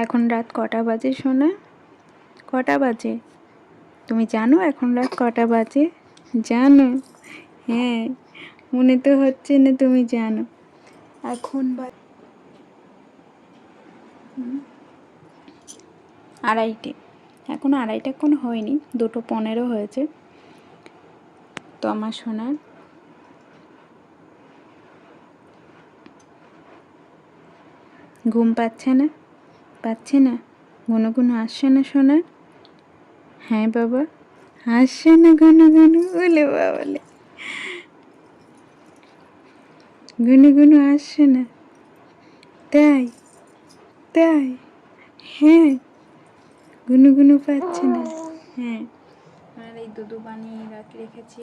এখন রাত কটা বাজে সোনা? কটা বাজে? তুমি জানো এখন রাত কটা বাজে? জানো? হ্যাঁ, মনে তো হচ্ছে না তুমি জানো। এখন আড়াইটে, এখনো আড়াইটা কোনো হয়নি, 2:15 হয়েছে। তো আমার সোনার ঘুম পাচ্ছে না? পাচ্ছে না? ঘন ঘন আসছে না সোনার? হ্যাঁ বাবা, আসছে না ঘন ঘন? বলে বাবলে, ঘন ঘন আসছে না? তাই? তাই? হ্যাঁ, ঘন ঘন পাচ্ছে না? হ্যাঁ। আর এই দুধু বানিয়ে রেখেছি।